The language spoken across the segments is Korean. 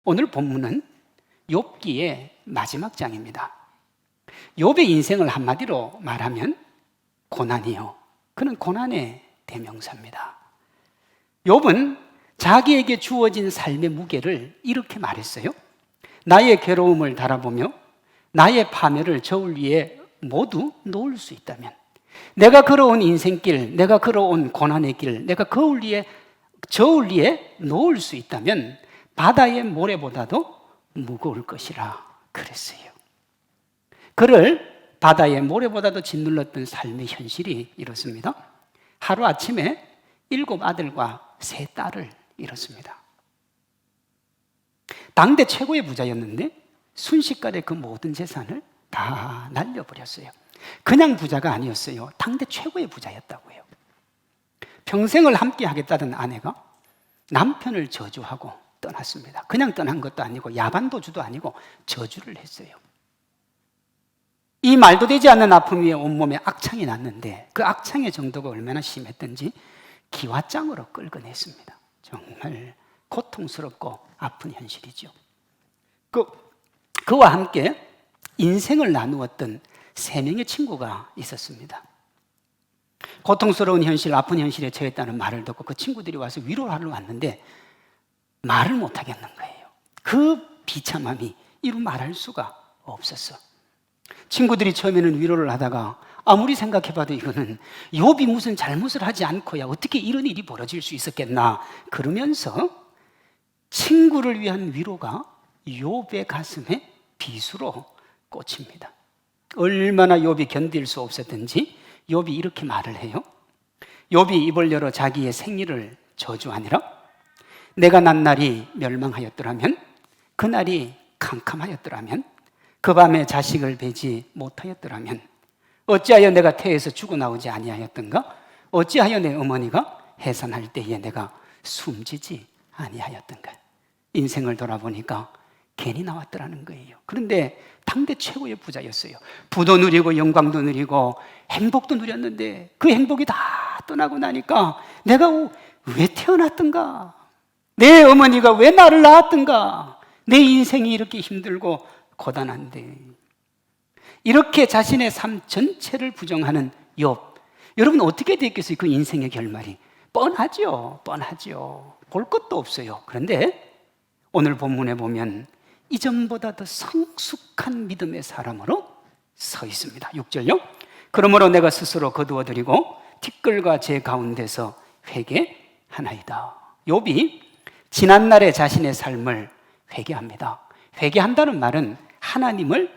오늘 본문은 욥기의 마지막 장입니다. 욥의 인생을 한마디로 말하면 고난이요. 그는 고난의 대명사입니다. 욥은 자기에게 주어진 삶의 무게를 이렇게 말했어요. 나의 괴로움을 달아보며 나의 파멸을 저울 위에 모두 놓을 수 있다면, 내가 걸어온 인생길, 내가 걸어온 고난의 길, 내가 저울 위에 놓을 수 있다면 바다의 모래보다도 무거울 것이라 그랬어요. 그를 바다의 모래보다도 짓눌렀던 삶의 현실이 이렇습니다. 하루아침에 7 아들과 3 딸을 잃었습니다. 당대 최고의 부자였는데 순식간에 그 모든 재산을 다 날려버렸어요. 그냥 부자가 아니었어요. 당대 최고의 부자였다고요. 평생을 함께 하겠다던 아내가 남편을 저주하고 떠났습니다. 그냥 떠난 것도 아니고 야반도주도 아니고 저주를 했어요. 이 말도 되지 않는 아픔 위에 온몸에 악창이 났는데 그 악창의 정도가 얼마나 심했던지 기와장으로 끌어냈습니다. 정말 고통스럽고 아픈 현실이죠. 그와 함께 인생을 나누었던 3명의 친구가 있었습니다. 고통스러운 현실, 아픈 현실에 처했다는 말을 듣고 그 친구들이 와서 위로를 하러 왔는데 말을 못 하겠는 거예요. 그 비참함이 이루 말할 수가 없었어. 친구들이 처음에는 위로를 하다가 아무리 생각해봐도 이거는 욥이 무슨 잘못을 하지 않고야 어떻게 이런 일이 벌어질 수 있었겠나 그러면서 친구를 위한 위로가 욥의 가슴에 비수로 꽂힙니다. 얼마나 욥이 견딜 수 없었든지 욥이 이렇게 말을 해요. 욥이 입을 열어 자기의 생일을 저주하니라. 내가 난 날이 멸망하였더라면, 그 날이 캄캄하였더라면, 그 밤에 자식을 베지 못하였더라면, 어찌하여 내가 태에서 죽어나오지 아니하였던가? 어찌하여 내 어머니가 해산할 때에 내가 숨지지 아니하였던가? 인생을 돌아보니까 괜히 나왔더라는 거예요. 그런데 당대 최고의 부자였어요. 부도 누리고 영광도 누리고 행복도 누렸는데 그 행복이 다 떠나고 나니까 내가 왜 태어났던가? 내 어머니가 왜 나를 낳았던가? 내 인생이 이렇게 힘들고 고단한데. 이렇게 자신의 삶 전체를 부정하는 욥. 여러분 어떻게 됐겠어요? 그 인생의 결말이 뻔하죠. 볼 것도 없어요. 그런데 오늘 본문에 보면 이전보다 더 성숙한 믿음의 사람으로 서 있습니다. 6절요. 그러므로 내가 스스로 거두어드리고 티끌과 제 가운데서 회개하나이다. 욥이 지난날의 자신의 삶을 회개합니다. 회개한다는 말은 하나님을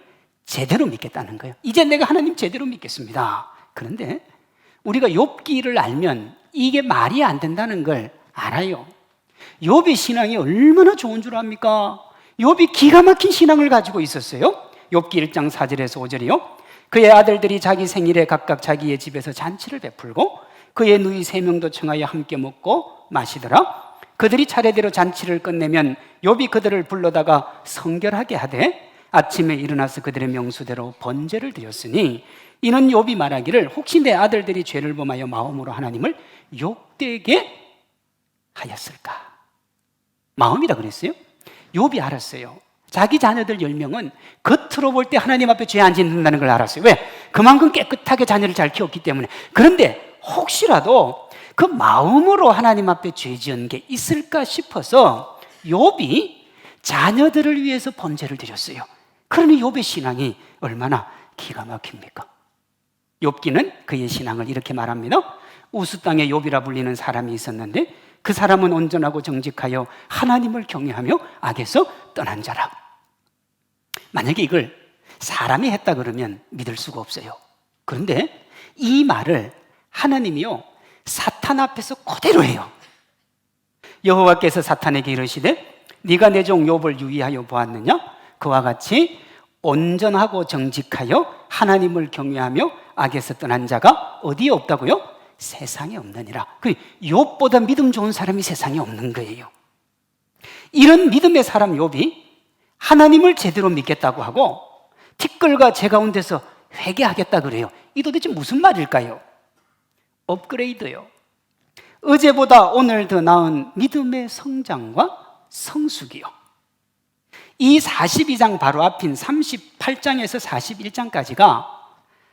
제대로 믿겠다는 거예요. 이제 내가 하나님 제대로 믿겠습니다. 그런데 우리가 욥기를 알면 이게 말이 안 된다는 걸 알아요. 욥의 신앙이 얼마나 좋은 줄 압니까? 욥이 기가 막힌 신앙을 가지고 있었어요. 욥기 1장 4절에서 5절이요. 그의 아들들이 자기 생일에 각각 자기의 집에서 잔치를 베풀고 그의 누이 3명도 청하여 함께 먹고 마시더라. 그들이 차례대로 잔치를 끝내면 욥이 그들을 불러다가 성결하게 하되 아침에 일어나서 그들의 명수대로 번제를 드렸으니 이는 욥이 말하기를 혹시 내 아들들이 죄를 범하여 마음으로 하나님을 욕되게 하였을까? 마음이라 그랬어요. 욥이 알았어요. 자기 자녀들 10명은 겉으로 볼 때 하나님 앞에 죄 안 짓는다는 걸 알았어요. 왜? 그만큼 깨끗하게 자녀를 잘 키웠기 때문에. 그런데 혹시라도 그 마음으로 하나님 앞에 죄 지은 게 있을까 싶어서 욥이 자녀들을 위해서 번제를 드렸어요. 그러니 욥의 신앙이 얼마나 기가 막힙니까? 욥기는 그의 신앙을 이렇게 말합니다. 우스 땅에 욥이라 불리는 사람이 있었는데 그 사람은 온전하고 정직하여 하나님을 경외하며 악에서 떠난 자라. 만약에 이걸 사람이 했다 그러면 믿을 수가 없어요. 그런데 이 말을 하나님이요 사탄 앞에서 그대로 해요. 여호와께서 사탄에게 이르시되 네가 내 종 욥을 유의하여 보았느냐? 그와 같이 온전하고 정직하여 하나님을 경외하며 악에서 떠난 자가 어디에 없다고요? 세상에 없느니라. 욥보다 믿음 좋은 사람이 세상에 없는 거예요. 이런 믿음의 사람 욥이 하나님을 제대로 믿겠다고 하고 티끌과 제 가운데서 회개하겠다 그래요. 이 도대체 무슨 말일까요? 업그레이드요. 어제보다 오늘 더 나은 믿음의 성장과 성숙이요. 이 42장 바로 앞인 38장에서 41장까지가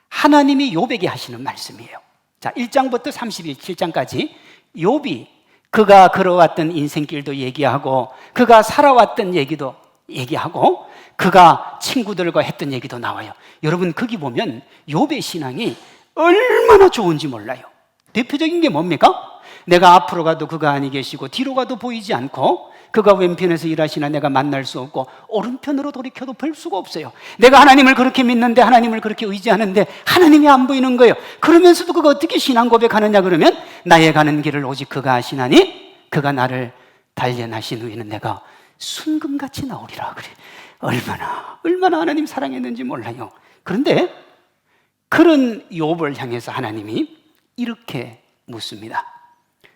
하나님이 욥에게 하시는 말씀이에요. 자, 1장부터 37장까지 욥이 그가 걸어왔던 인생길도 얘기하고 그가 살아왔던 얘기도 얘기하고 그가 친구들과 했던 얘기도 나와요. 여러분 거기 보면 욥의 신앙이 얼마나 좋은지 몰라요. 대표적인 게 뭡니까? 내가 앞으로 가도 그가 아니 계시고 뒤로 가도 보이지 않고 그가 왼편에서 일하시나 내가 만날 수 없고 오른편으로 돌이켜도 볼 수가 없어요. 내가 하나님을 그렇게 믿는데 하나님을 그렇게 의지하는데 하나님이 안 보이는 거예요. 그러면서도 그가 어떻게 신앙 고백하느냐 그러면 나의 가는 길을 오직 그가 아시나니 그가 나를 단련하신 후에는 내가 순금같이 나오리라 그래. 얼마나 하나님 사랑했는지 몰라요. 그런데 그런 욥을 향해서 하나님이 이렇게 묻습니다.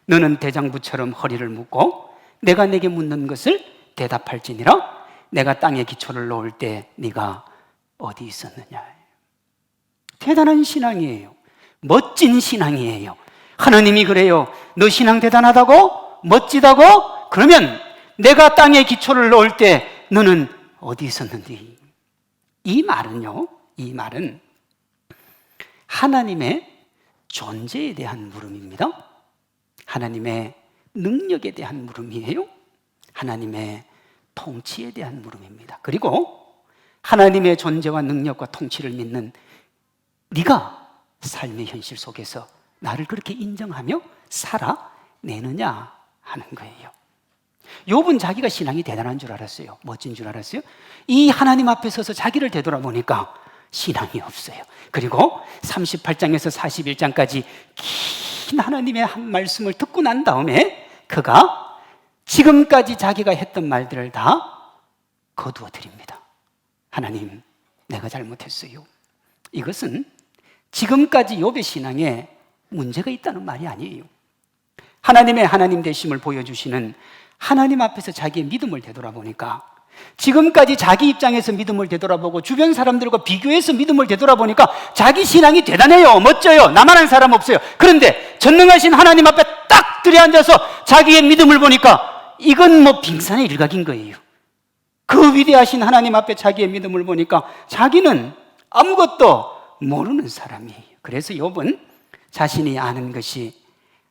너는 대장부처럼 허리를 묶고 내가 내게 묻는 것을 대답할지니라. 내가 땅에 기초를 놓을 때 네가 어디 있었느냐. 대단한 신앙이에요. 멋진 신앙이에요. 하나님이 그래요. 너 신앙 대단하다고? 멋지다고? 그러면 내가 땅에 기초를 놓을 때 너는 어디 있었는지. 이 말은 하나님의 존재에 대한 물음입니다. 하나님의 능력에 대한 물음이에요. 하나님의 통치에 대한 물음입니다. 그리고 하나님의 존재와 능력과 통치를 믿는 네가 삶의 현실 속에서 나를 그렇게 인정하며 살아내느냐 하는 거예요. 욥은 자기가 신앙이 대단한 줄 알았어요. 멋진 줄 알았어요. 이 하나님 앞에 서서 자기를 되돌아보니까 신앙이 없어요. 그리고 38장에서 41장까지 긴 하나님의 한 말씀을 듣고 난 다음에 그가 지금까지 자기가 했던 말들을 다 거두어 드립니다. 하나님, 내가 잘못했어요. 이것은 지금까지 욥의 신앙에 문제가 있다는 말이 아니에요. 하나님의 하나님 되심을 보여주시는 하나님 앞에서 자기의 믿음을 되돌아보니까 지금까지 자기 입장에서 믿음을 되돌아보고 주변 사람들과 비교해서 믿음을 되돌아보니까 자기 신앙이 대단해요. 멋져요. 나만한 사람 없어요. 그런데 전능하신 하나님 앞에 딱 들여앉아서 자기의 믿음을 보니까 이건 뭐 빙산의 일각인 거예요. 그 위대하신 하나님 앞에 자기의 믿음을 보니까 자기는 아무것도 모르는 사람이에요. 그래서 욥은 자신이 아는 것이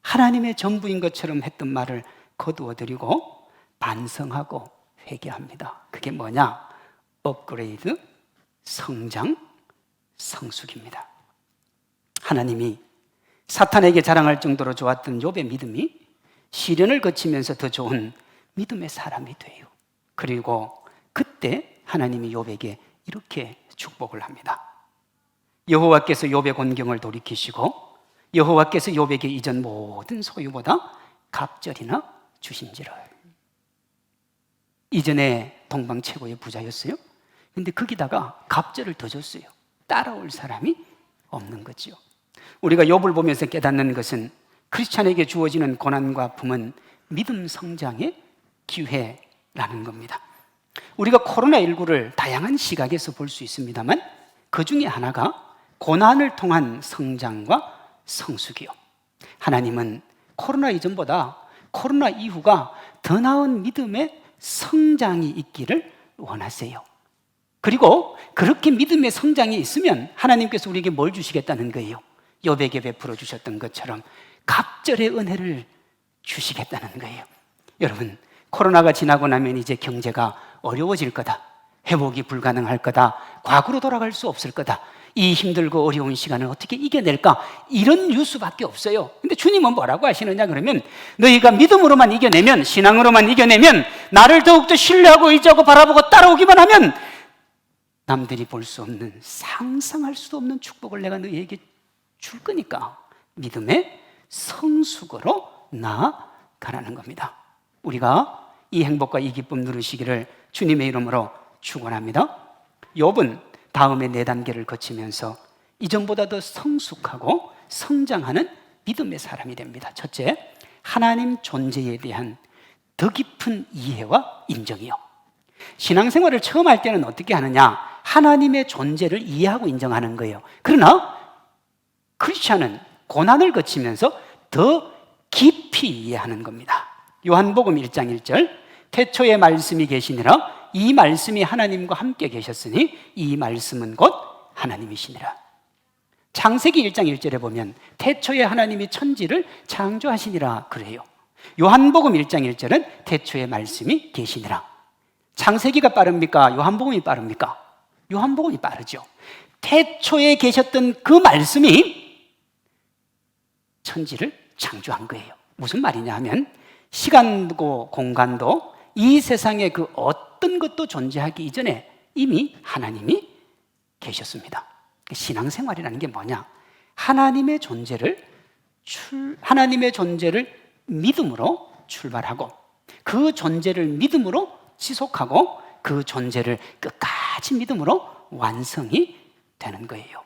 하나님의 전부인 것처럼 했던 말을 거두어드리고 반성하고 회개합니다. 그게 뭐냐? 업그레이드, 성장, 성숙입니다. 하나님이 사탄에게 자랑할 정도로 좋았던 욥의 믿음이 시련을 거치면서 더 좋은 믿음의 사람이 돼요. 그리고 그때 하나님이 욥에게 이렇게 축복을 합니다. 여호와께서 욥의 곤경을 돌이키시고 여호와께서 욥에게 이전 모든 소유보다 갑절이나 주신지라. 이전에 동방 최고의 부자였어요. 근데 거기다가 갑절을 더 줬어요. 따라올 사람이 없는 거죠. 우리가 욥을 보면서 깨닫는 것은 크리스찬에게 주어지는 고난과 아픔은 믿음 성장의 기회라는 겁니다. 우리가 코로나19를 다양한 시각에서 볼 수 있습니다만 그 중에 하나가 고난을 통한 성장과 성숙이요. 하나님은 코로나 이전보다 코로나 이후가 더 나은 믿음의 성장이 있기를 원하세요. 그리고 그렇게 믿음의 성장이 있으면 하나님께서 우리에게 뭘 주시겠다는 거예요? 욥에게 베풀어 주셨던 것처럼 갑절의 은혜를 주시겠다는 거예요. 여러분, 코로나가 지나고 나면 이제 경제가 어려워질 거다. 회복이 불가능할 거다. 과거로 돌아갈 수 없을 거다. 이 힘들고 어려운 시간을 어떻게 이겨낼까? 이런 뉴스밖에 없어요. 근데 주님은 뭐라고 하시느냐 그러면 너희가 믿음으로만 이겨내면, 신앙으로만 이겨내면, 나를 더욱더 신뢰하고 의지하고 바라보고 따라오기만 하면 남들이 볼 수 없는, 상상할 수도 없는 축복을 내가 너희에게 줄 거니까 믿음의 성숙으로 나아가라는 겁니다. 우리가 이 행복과 이 기쁨 누리시기를 주님의 이름으로 축원합니다. 욥은 다음에 4단계를 거치면서 이전보다 더 성숙하고 성장하는 믿음의 사람이 됩니다. 첫째, 하나님 존재에 대한 더 깊은 이해와 인정이요. 신앙생활을 처음 할 때는 어떻게 하느냐? 하나님의 존재를 이해하고 인정하는 거예요. 그러나 크리스찬은 고난을 거치면서 더 깊이 이해하는 겁니다. 요한복음 1장 1절 태초에 말씀이 계시니라 이 말씀이 하나님과 함께 계셨으니 이 말씀은 곧 하나님이시니라. 창세기 1장 1절에 보면 태초에 하나님이 천지를 창조하시니라 그래요. 요한복음 1장 1절은 태초에 말씀이 계시니라. 창세기가 빠릅니까? 요한복음이 빠릅니까? 요한복음이 빠르죠. 태초에 계셨던 그 말씀이 천지를 창조한 거예요. 무슨 말이냐 하면 시간도 공간도 이 세상에 그 어떤 것도 존재하기 이전에 이미 하나님이 계셨습니다. 신앙생활이라는 게 뭐냐? 하나님의 존재를 믿음으로 출발하고 그 존재를 믿음으로 지속하고 그 존재를 끝까지 믿음으로 완성이 되는 거예요.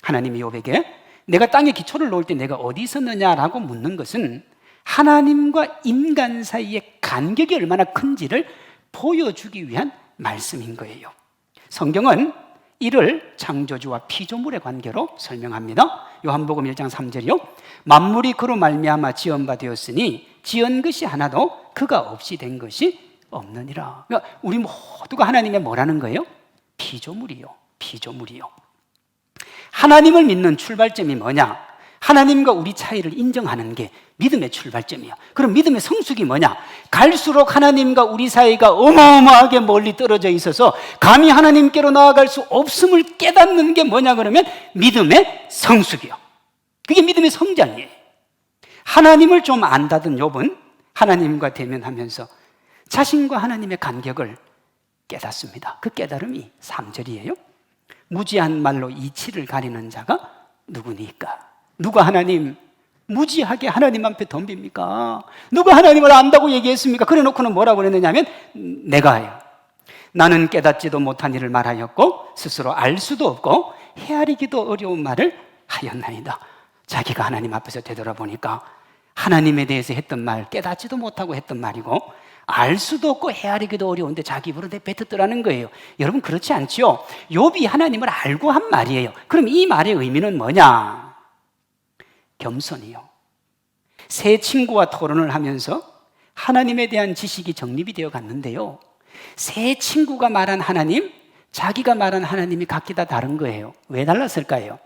하나님이 욥에게 내가 땅에 기초를 놓을 때 내가 어디 있었느냐라고 묻는 것은 하나님과 인간 사이의 간격이 얼마나 큰지를 보여주기 위한 말씀인 거예요. 성경은 이를 창조주와 피조물의 관계로 설명합니다. 요한복음 1장 3절이요. 만물이 그로 말미암아 지은 바 되었으니 지은 것이 하나도 그가 없이 된 것이 없느니라. 그러니까 우리 모두가 하나님의 뭐라는 거예요? 피조물이요. 피조물이요. 하나님을 믿는 출발점이 뭐냐? 하나님과 우리 차이를 인정하는 게 믿음의 출발점이야. 그럼 믿음의 성숙이 뭐냐? 갈수록 하나님과 우리 사이가 어마어마하게 멀리 떨어져 있어서 감히 하나님께로 나아갈 수 없음을 깨닫는 게 뭐냐 그러면 믿음의 성숙이요. 그게 믿음의 성장이에요. 하나님을 좀 안다던 욥은 하나님과 대면하면서 자신과 하나님의 간격을 깨닫습니다. 그 깨달음이 3절이에요. 무지한 말로 이치를 가리는 자가 누구니까? 누가 하나님 무지하게 하나님 앞에 덤빕니까? 누가 하나님을 안다고 얘기했습니까? 그래 놓고는 뭐라고 그랬느냐 하면 내가요. 나는 깨닫지도 못한 일을 말하였고 스스로 알 수도 없고 헤아리기도 어려운 말을 하였나이다. 자기가 하나님 앞에서 되돌아보니까 하나님에 대해서 했던 말 깨닫지도 못하고 했던 말이고 알 수도 없고 헤아리기도 어려운데 자기 입으로 내뱉었더라는 거예요. 여러분 그렇지 않지요? 욥이 하나님을 알고 한 말이에요. 그럼 이 말의 의미는 뭐냐? 겸손이요. 새 친구와 토론을 하면서 하나님에 대한 지식이 정립이 되어 갔는데요. 새 친구가 말한 하나님, 자기가 말한 하나님이 각기 다 다른 거예요. 왜 달랐을까요?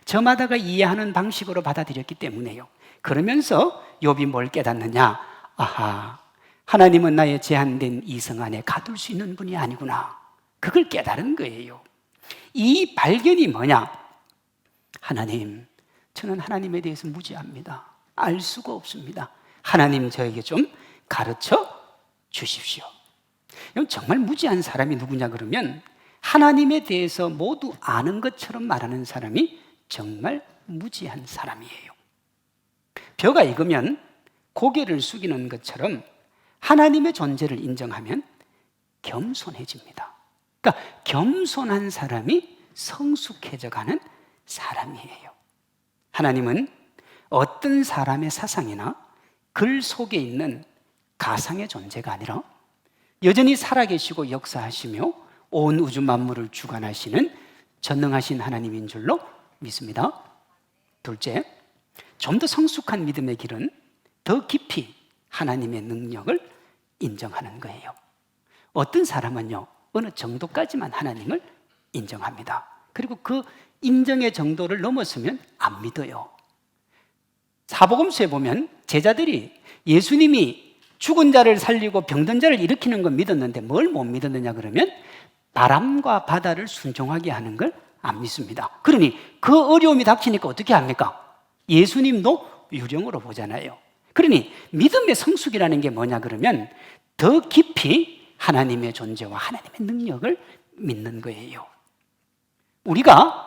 저마다가 이해하는 방식으로 받아들였기 때문에요. 그러면서 욥이 뭘 깨닫느냐? 아하, 하나님은 나의 제한된 이성 안에 가둘 수 있는 분이 아니구나. 그걸 깨달은 거예요. 이 발견이 뭐냐? 하나님, 저는 하나님에 대해서 무지합니다. 알 수가 없습니다. 하나님 저에게 좀 가르쳐 주십시오. 정말 무지한 사람이 누구냐 그러면 하나님에 대해서 모두 아는 것처럼 말하는 사람이 정말 무지한 사람이에요. 벼가 익으면 고개를 숙이는 것처럼 하나님의 존재를 인정하면 겸손해집니다. 그러니까 겸손한 사람이 성숙해져 가는 사람이에요. 하나님은 어떤 사람의 사상이나 글 속에 있는 가상의 존재가 아니라 여전히 살아계시고 역사하시며 온 우주 만물을 주관하시는 전능하신 하나님인 줄로 믿습니다. 둘째, 좀 더 성숙한 믿음의 길은 더 깊이 하나님의 능력을 인정하는 거예요. 어떤 사람은요, 어느 정도까지만 하나님을 인정합니다. 그리고 그 인정의 정도를 넘었으면 안 믿어요. 사복음서에 보면 제자들이 예수님이 죽은 자를 살리고 병든 자를 일으키는 건 믿었는데 뭘 못 믿었느냐 그러면 바람과 바다를 순종하게 하는 걸 안 믿습니다. 그러니 그 어려움이 닥치니까 어떻게 합니까? 예수님도 유령으로 보잖아요. 그러니 믿음의 성숙이라는 게 뭐냐 그러면 더 깊이 하나님의 존재와 하나님의 능력을 믿는 거예요. 우리가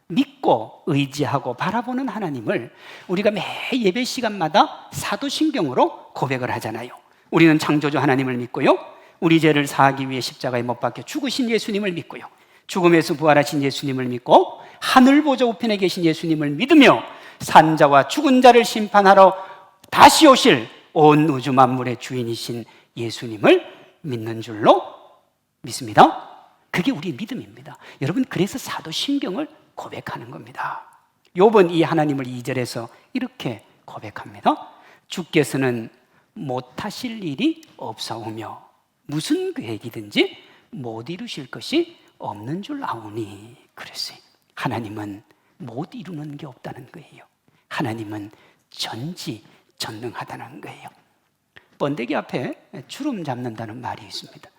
믿고 의지하고 바라보는 하나님을 우리가 매 예배 시간마다 사도신경으로 고백을 하잖아요. 우리는 창조주 하나님을 믿고요, 우리 죄를 사하기 위해 십자가에 못 박혀 죽으신 예수님을 믿고요, 죽음에서 부활하신 예수님을 믿고 하늘 보좌 우편에 계신 예수님을 믿으며 산자와 죽은 자를 심판하러 다시 오실 온 우주 만물의 주인이신 예수님을 믿는 줄로 믿습니다. 그게 우리 믿음입니다. 여러분, 그래서 사도신경을 고백하는 겁니다. 욥은 이 하나님을 2절에서 이렇게 고백합니다. 주께서는 못하실 일이 없사오며 무슨 계획이든지 못 이루실 것이 없는 줄 아오니 그랬어요. 하나님은 못 이루는 게 없다는 거예요. 하나님은 전지전능하다는 거예요. 번데기 앞에 주름 잡는다는 말이 있습니다.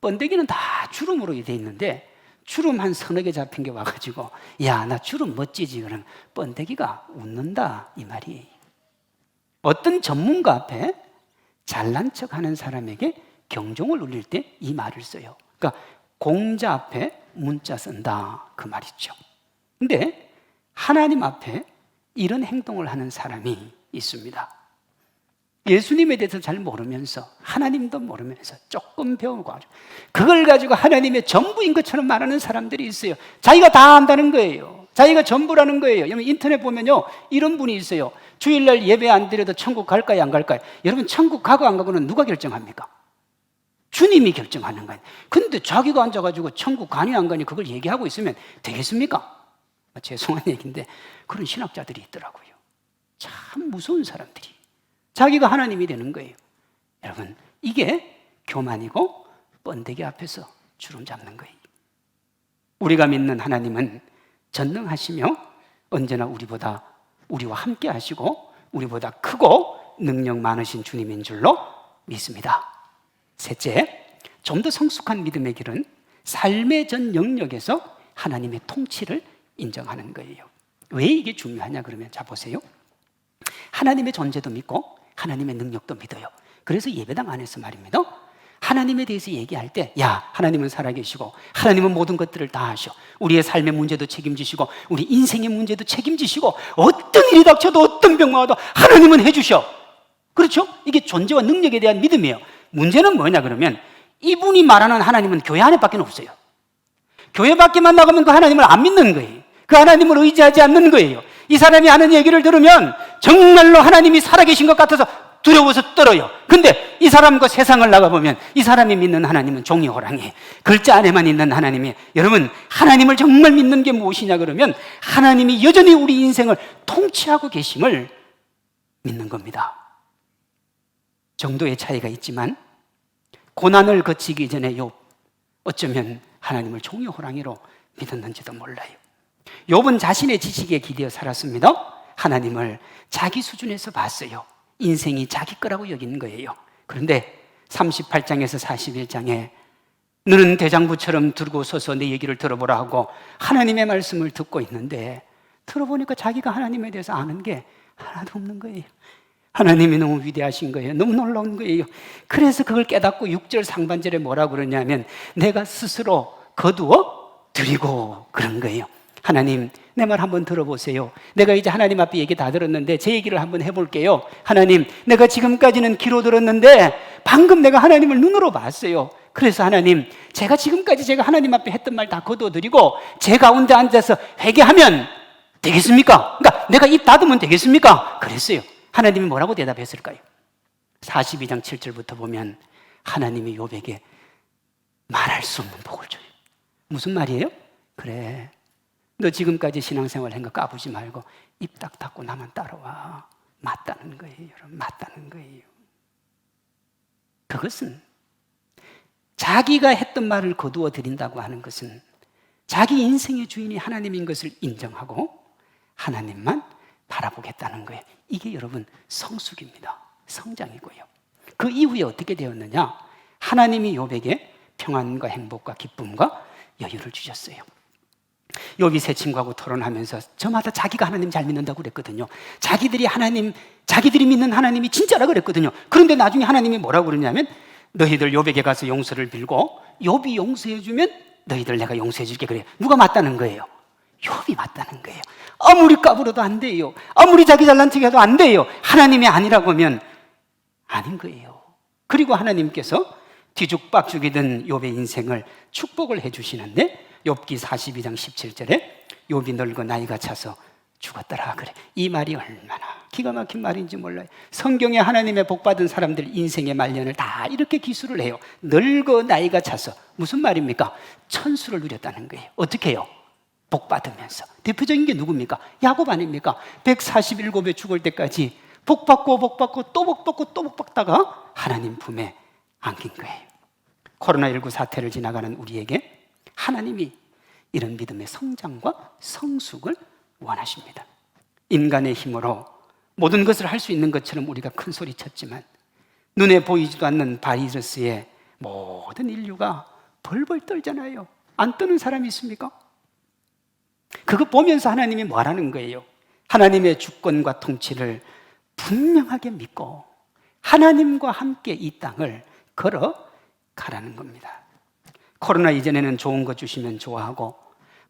번데기는 다 주름으로 돼 있는데 주름 한 서너 개 잡힌 게 와가지고 야, 나 주름 멋지지. 그러면 번데기가 웃는다 이 말이에요. 어떤 전문가 앞에 잘난 척하는 사람에게 경종을 울릴 때 이 말을 써요. 그러니까 공자 앞에 문자 쓴다 그 말이죠. 근데 하나님 앞에 이런 행동을 하는 사람이 있습니다. 예수님에 대해서 잘 모르면서 하나님도 모르면서 조금 배우고 그걸 가지고 하나님의 전부인 것처럼 말하는 사람들이 있어요. 자기가 다 안다는 거예요. 자기가 전부라는 거예요. 여러분 인터넷 보면요 이런 분이 있어요. 주일날 예배 안 드려도 천국 갈까요 안 갈까요? 여러분 천국 가고 안 가고는 누가 결정합니까? 주님이 결정하는 거예요. 근데 자기가 앉아가지고 천국 가니 안 가니 그걸 얘기하고 있으면 되겠습니까? 죄송한 얘기인데 그런 신학자들이 있더라고요. 참 무서운 사람들이. 자기가 하나님이 되는 거예요. 여러분 이게 교만이고 번데기 앞에서 주름 잡는 거예요. 우리가 믿는 하나님은 전능하시며 언제나 우리와 함께 하시고 우리보다 크고 능력 많으신 주님인 줄로 믿습니다. 셋째, 좀 더 성숙한 믿음의 길은 삶의 전 영역에서 하나님의 통치를 인정하는 거예요. 왜 이게 중요하냐 그러면 자 보세요. 하나님의 존재도 믿고 하나님의 능력도 믿어요. 그래서 예배당 안에서 말입니다. 하나님에 대해서 얘기할 때 야, 하나님은 살아계시고 하나님은 모든 것들을 다 하셔. 우리의 삶의 문제도 책임지시고 우리 인생의 문제도 책임지시고 어떤 일이 닥쳐도 어떤 병만 와도 하나님은 해주셔. 그렇죠? 이게 존재와 능력에 대한 믿음이에요. 문제는 뭐냐 그러면 이분이 말하는 하나님은 교회 안에 밖에 없어요. 교회 밖에만 나가면 그 하나님을 안 믿는 거예요. 그 하나님을 의지하지 않는 거예요. 이 사람이 하는 얘기를 들으면 정말로 하나님이 살아계신 것 같아서 두려워서 떨어요. 근데 이 사람과 세상을 나가보면 이 사람이 믿는 하나님은 종이 호랑이, 글자 안에만 있는 하나님이. 여러분 하나님을 정말 믿는 게 무엇이냐 그러면 하나님이 여전히 우리 인생을 통치하고 계심을 믿는 겁니다. 정도의 차이가 있지만 고난을 거치기 전에 욥 어쩌면 하나님을 종이 호랑이로 믿었는지도 몰라요. 욥은 자신의 지식에 기대어 살았습니다. 하나님을 자기 수준에서 봤어요. 인생이 자기 거라고 여긴 거예요. 그런데 38장에서 41장에 너는 대장부처럼 들고 서서 내 얘기를 들어보라 하고 하나님의 말씀을 듣고 있는데 들어보니까 자기가 하나님에 대해서 아는 게 하나도 없는 거예요. 하나님이 너무 위대하신 거예요. 너무 놀라운 거예요. 그래서 그걸 깨닫고 6절 상반절에 뭐라고 그러냐면 내가 스스로 거두어 드리고 그런 거예요. 하나님 내 말 한번 들어보세요. 내가 이제 하나님 앞에 얘기 다 들었는데 제 얘기를 한번 해볼게요. 하나님 내가 지금까지는 귀로 들었는데 방금 내가 하나님을 눈으로 봤어요. 그래서 하나님 제가 지금까지 제가 하나님 앞에 했던 말 다 거두어드리고 제 가운데 앉아서 회개하면 되겠습니까? 그러니까 내가 입 닫으면 되겠습니까? 그랬어요. 하나님이 뭐라고 대답했을까요? 42장 7절부터 보면 하나님이 욥에게 말할 수 없는 복을 줘요. 무슨 말이에요? 그래 너 지금까지 신앙생활 한 거 까부지 말고 입 딱 닫고 나만 따라와. 맞다는 거예요. 여러분 맞다는 거예요. 그것은 자기가 했던 말을 거두어 드린다고 하는 것은 자기 인생의 주인이 하나님인 것을 인정하고 하나님만 바라보겠다는 거예요. 이게 여러분 성숙입니다. 성장이고요. 그 이후에 어떻게 되었느냐? 하나님이 욥에게 평안과 행복과 기쁨과 여유를 주셨어요. 욥이 세 친구하고 토론하면서 저마다 자기가 하나님 잘 믿는다고 그랬거든요. 자기들이 믿는 하나님이 진짜라 그랬거든요. 그런데 나중에 하나님이 뭐라고 그러냐면 너희들 욥에게 가서 용서를 빌고 욥이 용서해주면 너희들 내가 용서해줄게 그래요. 누가 맞다는 거예요? 욥이 맞다는 거예요. 아무리 까불어도 안 돼요. 아무리 자기 잘난 척해도 안 돼요. 하나님이 아니라고 하면 아닌 거예요. 그리고 하나님께서 뒤죽박죽이던 욥의 인생을 축복을 해주시는데 욥기 42장 17절에 욥이 늙어 나이가 차서 죽었더라 그래. 이 말이 얼마나 기가 막힌 말인지 몰라요. 성경에 하나님의 복받은 사람들 인생의 말년을 다 이렇게 기술을 해요. 늙어 나이가 차서 무슨 말입니까? 천수를 누렸다는 거예요. 어떻게 해요? 복받으면서. 대표적인 게 누굽니까? 야곱 아닙니까? 147에 죽을 때까지 복받고 복받고 또 복받고 또 복받다가 하나님 품에 안긴 거예요. 코로나19 사태를 지나가는 우리에게 하나님이 이런 믿음의 성장과 성숙을 원하십니다. 인간의 힘으로 모든 것을 할 수 있는 것처럼 우리가 큰 소리 쳤지만 눈에 보이지도 않는 바이러스에 모든 인류가 벌벌 떨잖아요. 안 떠는 사람이 있습니까? 그거 보면서 하나님이 뭐라는 거예요? 하나님의 주권과 통치를 분명하게 믿고 하나님과 함께 이 땅을 걸어가라는 겁니다. 코로나 이전에는 좋은 거 주시면 좋아하고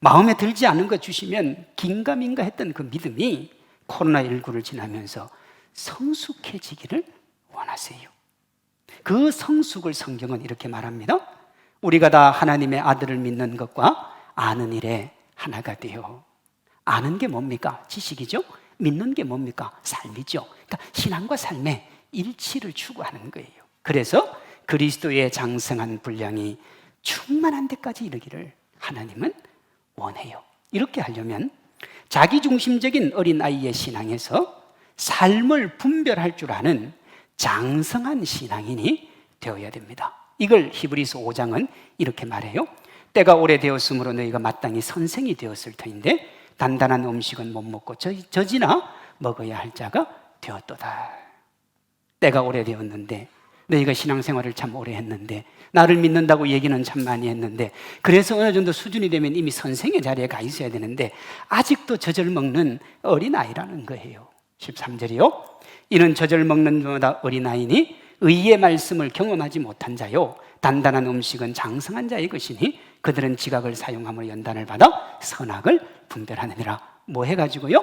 마음에 들지 않은 거 주시면 긴가민가 했던 그 믿음이 코로나19를 지나면서 성숙해지기를 원하세요. 그 성숙을 성경은 이렇게 말합니다. 우리가 다 하나님의 아들을 믿는 것과 아는 일에 하나가 되어. 아는 게 뭡니까? 지식이죠. 믿는 게 뭡니까? 삶이죠. 그러니까 신앙과 삶의 일치를 추구하는 거예요. 그래서 그리스도의 장성한 분량이 충만한 데까지 이르기를 하나님은 원해요. 이렇게 하려면 자기중심적인 어린아이의 신앙에서 삶을 분별할 줄 아는 장성한 신앙인이 되어야 됩니다. 이걸 히브리서 5장은 이렇게 말해요. 때가 오래되었으므로 너희가 마땅히 선생이 되었을 터인데 단단한 음식은 못 먹고 젖이나 먹어야 할 자가 되었도다. 때가 오래되었는데 너희가 신앙생활을 참 오래 했는데 나를 믿는다고 얘기는 참 많이 했는데 그래서 어느 정도 수준이 되면 이미 선생의 자리에 가 있어야 되는데 아직도 젖을 먹는 어린아이라는 거예요. 13절이요. 이는 젖을 먹는 자마다 어린아이니 의의 말씀을 경험하지 못한 자요 단단한 음식은 장성한 자의 것이니 그들은 지각을 사용함으로 연단을 받아 선악을 분별하느니라. 뭐 해가지고요?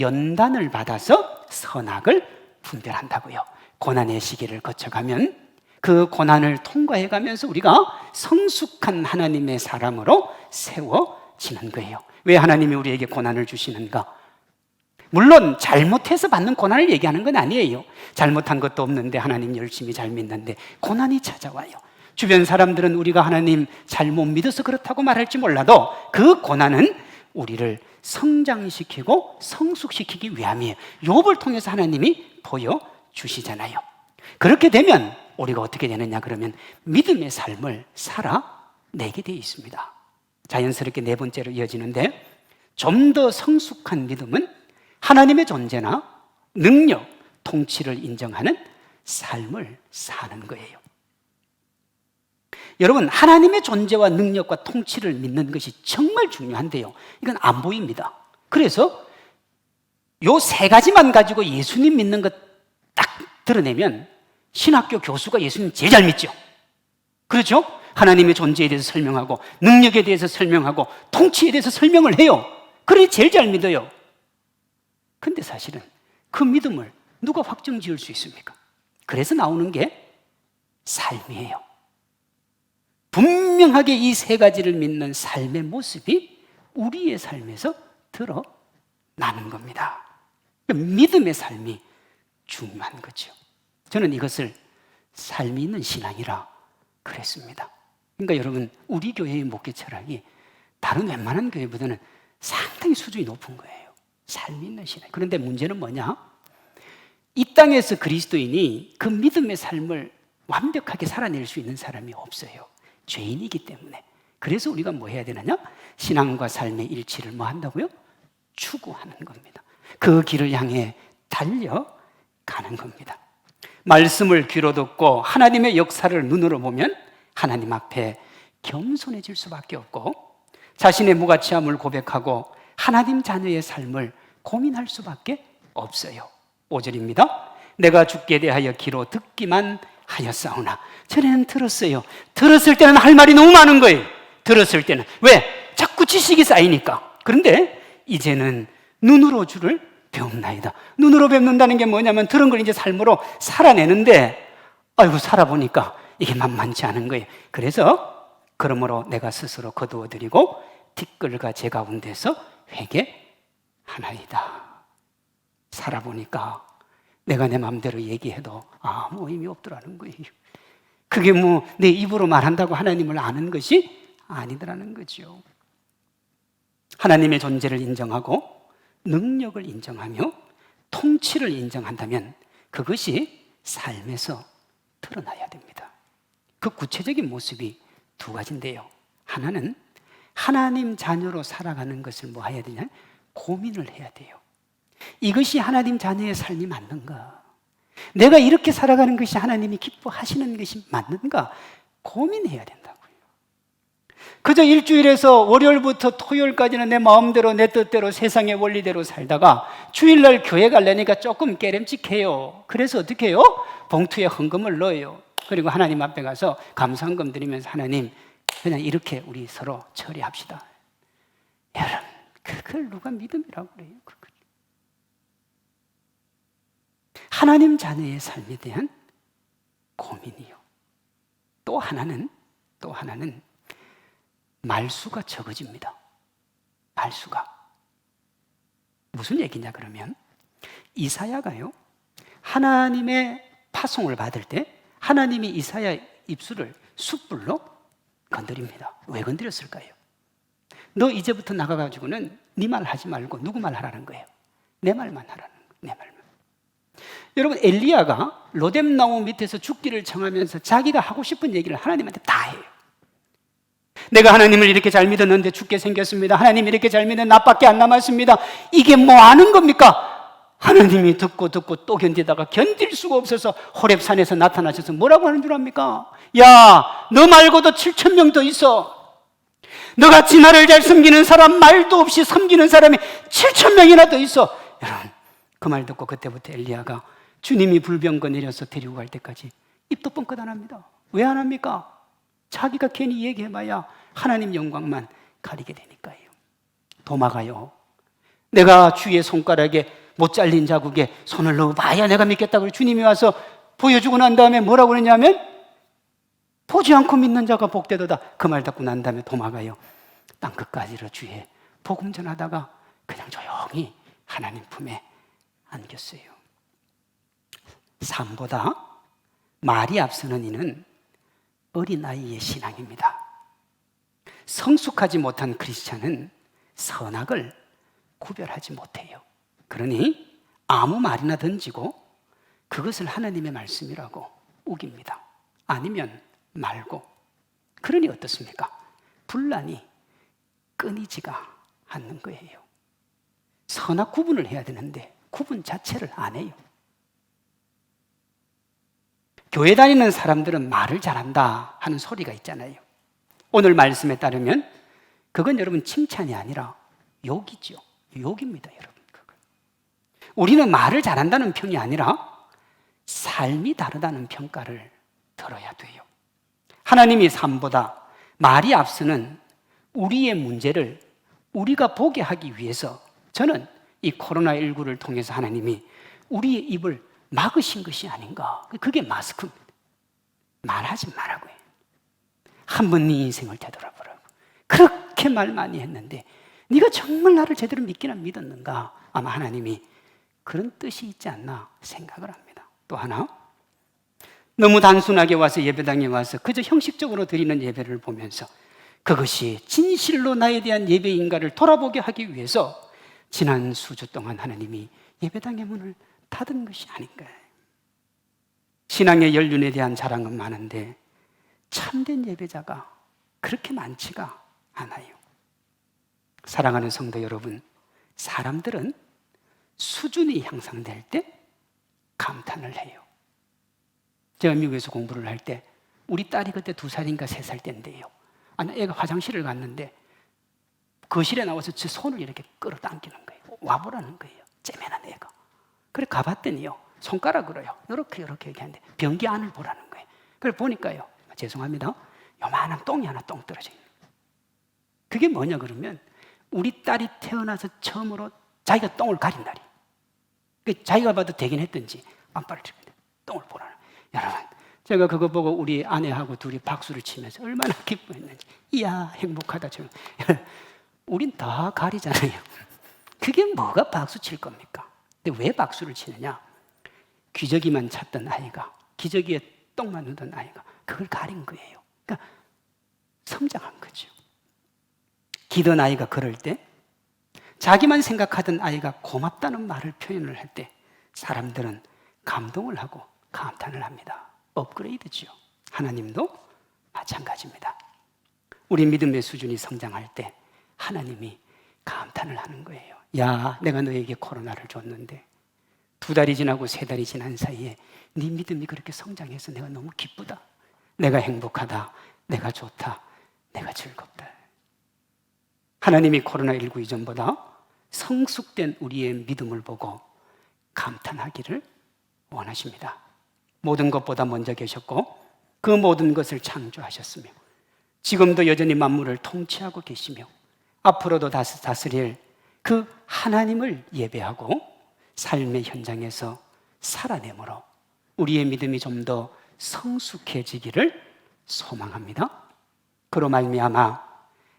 연단을 받아서 선악을 분별한다고요. 고난의 시기를 거쳐가면 그 고난을 통과해가면서 우리가 성숙한 하나님의 사람으로 세워지는 거예요. 왜 하나님이 우리에게 고난을 주시는가? 물론 잘못해서 받는 고난을 얘기하는 건 아니에요. 잘못한 것도 없는데 하나님 열심히 잘 믿는데 고난이 찾아와요. 주변 사람들은 우리가 하나님 잘못 믿어서 그렇다고 말할지 몰라도 그 고난은 우리를 성장시키고 성숙시키기 위함이에요. 욥을 통해서 하나님이 보여주시잖아요. 그렇게 되면 우리가 어떻게 되느냐 그러면 믿음의 삶을 살아내게 되어 있습니다. 자연스럽게 네 번째로 이어지는데 좀 더 성숙한 믿음은 하나님의 존재나 능력, 통치를 인정하는 삶을 사는 거예요. 여러분, 하나님의 존재와 능력과 통치를 믿는 것이 정말 중요한데요. 이건 안 보입니다. 그래서 요 세 가지만 가지고 예수님 믿는 것 딱 드러내면 신학교 교수가 예수님 제일 잘 믿죠. 그렇죠? 하나님의 존재에 대해서 설명하고 능력에 대해서 설명하고 통치에 대해서 설명을 해요. 그래 제일 잘 믿어요. 근데 사실은 그 믿음을 누가 확정 지을 수 있습니까? 그래서 나오는 게 삶이에요. 분명하게 이 세 가지를 믿는 삶의 모습이 우리의 삶에서 드러나는 겁니다. 믿음의 삶이 중요한 거죠. 저는 이것을 삶이 있는 신앙이라 그랬습니다. 그러니까 여러분, 우리 교회의 목회 철학이 다른 웬만한 교회보다는 상당히 수준이 높은 거예요. 삶이 있는 신앙. 그런데 문제는 뭐냐? 이 땅에서 그리스도인이 그 믿음의 삶을 완벽하게 살아낼 수 있는 사람이 없어요. 죄인이기 때문에. 그래서 우리가 뭐 해야 되느냐? 신앙과 삶의 일치를 뭐 한다고요? 추구하는 겁니다. 그 길을 향해 달려가는 겁니다. 말씀을 귀로 듣고 하나님의 역사를 눈으로 보면 하나님 앞에 겸손해질 수밖에 없고 자신의 무가치함을 고백하고 하나님 자녀의 삶을 고민할 수밖에 없어요. 5절입니다. 내가 주께 대하여 귀로 듣기만 하였사오나. 전에는 들었어요. 들었을 때는 할 말이 너무 많은 거예요. 들었을 때는. 왜? 자꾸 지식이 쌓이니까. 그런데 이제는 눈으로 주를 배웁나이다. 눈으로 배운다는 게 뭐냐면 들은 걸 이제 삶으로 살아내는데 아이고 살아보니까 이게 만만치 않은 거예요. 그래서 그러므로 내가 스스로 거두어드리고 티끌과 제 가운데서 회개하나이다. 살아보니까 내가 내 마음대로 얘기해도 아무 의미 없더라는 거예요. 그게 뭐 내 입으로 말한다고 하나님을 아는 것이 아니더라는 거죠. 하나님의 존재를 인정하고 능력을 인정하며 통치를 인정한다면 그것이 삶에서 드러나야 됩니다. 그 구체적인 모습이 두 가지인데요. 하나는 하나님 자녀로 살아가는 것을 뭐 해야 되냐? 고민을 해야 돼요. 이것이 하나님 자녀의 삶이 맞는가? 내가 이렇게 살아가는 것이 하나님이 기뻐하시는 것이 맞는가? 고민해야 된다고요. 그저 일주일에서 월요일부터 토요일까지는 내 마음대로 내 뜻대로 세상의 원리대로 살다가 주일날 교회 가려니까 조금 깨름직해요. 그래서 어떻게 해요? 봉투에 헌금을 넣어요. 그리고 하나님 앞에 가서 감사헌금 드리면서 하나님 그냥 이렇게 우리 서로 처리합시다. 여러분, 그걸 누가 믿음이라고 그래요? 그걸. 하나님 자녀의 삶에 대한 고민이요. 또 하나는 말수가 적어집니다. 말수가. 무슨 얘기냐 그러면 이사야가요, 하나님의 파송을 받을 때 하나님이 이사야 입술을 숯불로 건드립니다. 왜 건드렸을까요? 너 이제부터 나가가지고는 네 말 하지 말고 누구 말 하라는 거예요? 내 말만 하라는 거예요. 내 말만. 여러분, 엘리야가 로뎀나무 밑에서 죽기를 청하면서 자기가 하고 싶은 얘기를 하나님한테 다 해요. 내가 하나님을 이렇게 잘 믿었는데 죽게 생겼습니다. 하나님 이렇게 잘 믿는 나밖에 안 남았습니다. 이게 뭐 하는 겁니까? 하나님이 듣고 또 견디다가 견딜 수가 없어서 호렙산에서 나타나셔서 뭐라고 하는 줄 압니까? 야, 너 말고도 7,000명 더 있어. 너같이 나를 잘 섬기는 사람 말도 없이 섬기는 사람이 7,000명이나 더 있어. 여러분, 그 말 듣고 그때부터 엘리야가 주님이 불병거 내려서 데리고 갈 때까지 입도 뻥끗 안 합니다. 왜 안 합니까? 자기가 괜히 얘기해봐야 하나님 영광만 가리게 되니까요. 도마가요, 내가 주의 손가락에 못 잘린 자국에 손을 넣어봐야 내가 믿겠다고 주님이 와서 보여주고 난 다음에 뭐라고 그러냐면 보지 않고 믿는 자가 복되도다. 그 말 듣고 난 다음에 도마가요, 땅끝까지로 주의 복음 전하다가 그냥 조용히 하나님 품에 안겼어요. 삶보다 말이 앞서는 이는 어린아이의 신앙입니다. 성숙하지 못한 크리스찬은 선악을 구별하지 못해요. 그러니 아무 말이나 던지고 그것을 하나님의 말씀이라고 우깁니다. 아니면 말고. 그러니 어떻습니까? 분란이 끊이지가 않는 거예요. 선악 구분을 해야 되는데 구분 자체를 안 해요. 교회 다니는 사람들은 말을 잘한다 하는 소리가 있잖아요. 오늘 말씀에 따르면 그건 여러분 칭찬이 아니라 욕이죠. 욕입니다, 여러분. 그건. 우리는 말을 잘한다는 평이 아니라 삶이 다르다는 평가를 들어야 돼요. 하나님이 삶보다 말이 앞서는 우리의 문제를 우리가 보게 하기 위해서 저는 이 코로나19를 통해서 하나님이 우리의 입을 막으신 것이 아닌가. 그게 마스크입니다. 말하지 말라고 해요. 한번 네 인생을 되돌아보라고. 그렇게 말 많이 했는데 네가 정말 나를 제대로 믿기나 믿었는가. 아마 하나님이 그런 뜻이 있지 않나 생각을 합니다. 또 하나, 너무 단순하게 와서 예배당에 와서 그저 형식적으로 드리는 예배를 보면서 그것이 진실로 나에 대한 예배인가를 돌아보게 하기 위해서 지난 수주 동안 하나님이 예배당의 문을 닫은 것이 아닌가. 신앙의 연륜에 대한 자랑은 많은데 참된 예배자가 그렇게 많지가 않아요. 사랑하는 성도 여러분, 사람들은 수준이 향상될 때 감탄을 해요. 제가 미국에서 공부를 할 때 우리 딸이 그때 2살인가 3살 때인데요. 아니, 애가 화장실을 갔는데 거실에 나와서 제 손을 이렇게 끌어당기는 거예요. 와보라는 거예요. 째매난 애가. 그래 가봤더니요, 손가락으로요 이렇게 얘기하는데 변기 안을 보라는 거예요. 그래 보니까요, 죄송합니다, 요만한 똥이 하나 똥 떨어져 있는 거예요. 그게 뭐냐 그러면 우리 딸이 태어나서 처음으로 자기가 똥을 가린 날이. 자기가 봐도 되긴 했던지 안빠를 칩니다. 똥을 보라는. 여러분, 제가 그거 보고 우리 아내하고 둘이 박수를 치면서 얼마나 기뻐했는지. 이야 행복하다. 저는. 우린 다 가리잖아요. 그게 뭐가 박수 칠 겁니까? 근데 왜 박수를 치느냐? 기저귀만 찾던 아이가, 기저귀에 똥만 넣던 아이가 그걸 가린 거예요. 그러니까 성장한 거죠. 기던 아이가 그럴 때, 자기만 생각하던 아이가 고맙다는 말을 표현을 할 때 사람들은 감동을 하고 감탄을 합니다. 업그레이드죠. 하나님도 마찬가지입니다. 우리 믿음의 수준이 성장할 때 하나님이 감탄을 하는 거예요. 야, 내가 너에게 코로나를 줬는데 2달이 지나고 3달이 지난 사이에 네 믿음이 그렇게 성장해서 내가 너무 기쁘다. 내가 행복하다. 내가 좋다. 내가 즐겁다. 하나님이 코로나19 이전보다 성숙된 우리의 믿음을 보고 감탄하기를 원하십니다. 모든 것보다 먼저 계셨고 그 모든 것을 창조하셨으며 지금도 여전히 만물을 통치하고 계시며 앞으로도 다스릴 그 하나님을 예배하고 삶의 현장에서 살아내므로 우리의 믿음이 좀 더 성숙해지기를 소망합니다. 그로 말미암아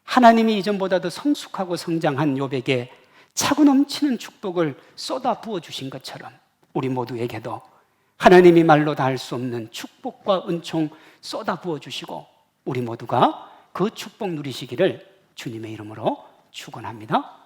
하나님이 이전보다도 성숙하고 성장한 욥에게 차고 넘치는 축복을 쏟아 부어 주신 것처럼 우리 모두에게도 하나님이 말로 다 할 수 없는 축복과 은총 쏟아 부어 주시고 우리 모두가 그 축복 누리시기를 주님의 이름으로 축원합니다.